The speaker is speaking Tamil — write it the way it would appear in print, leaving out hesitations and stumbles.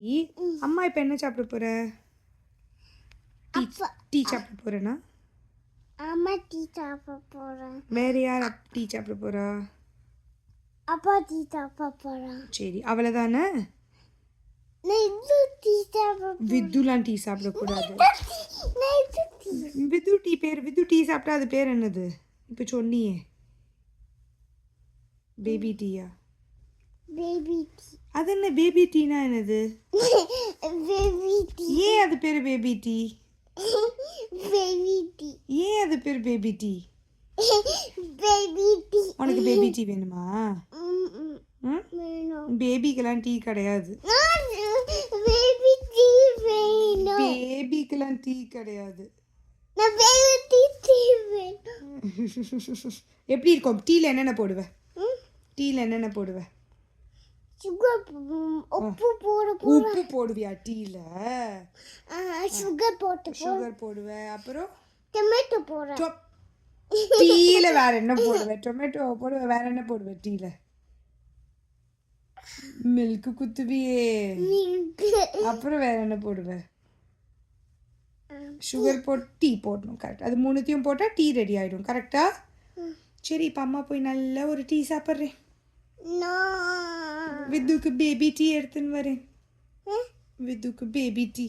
அம்மா இப்போ என்ன சாப்பிட போற? டீ சாப்பிட போறேனா? அம்மா டீ சாப்பிட போறேன். வேற யார் டீ சாப்பிட போறா? அப்பா டீ சாப்பிட போறான். சரி, அவ்வளோதானே? வித்துலாம் டீ சாப்பிடக்கூடாது. வித்து டீ பேர் வித்து டீ சாப்பிட்டா அது பேர் என்னது? இப்போ சொன்னியே பேபி டீயா? Baby tea. அது என்ன பேபி டீனா என்னது? Baby tea. ஏன் அது பேர் பேபி டீ? Baby tea. ஏன் அது பேர் பேபி டீ? Baby tea. உனக்கு பேபி டீ வேணுமா? வேணும். பேபிக்கெல்லாம் டீ கிடையாது. பேபி டீ வேணும். பேபிக்கெல்லாம் டீ கிடையாது. நான் பேபி டீ வேணும். எப்படி இருக்கும்? டீல என்னென்ன போடுவ? டீல என்னென்ன போடுவ? சுகர் உப்பு உப்பு போடுவியா டீல? சுகர் போடுவ. அப்புறம் டொமேட்டோ போடுறேன். டீல வேற என்ன போடுவ? டொமேட்டோ போடுவ. வேற என்ன போடுவ டீல? மில்க் குத்துவியே. அப்புறம் வேற என்ன போடுவ? சுகர் போட்டு டீ போடணும். கரெக்ட். அது மூணுத்தையும் போட்டா டீ ரெடி ஆயிடும். கரெக்டா? சரி, இப்போ அம்மா போய் நல்ல ஒரு டீ சாப்பிட்றேன். வித்துக்கு பேபி டீ எடுத்துன்னு வரேன். வித்துக்கு பேபி டீ.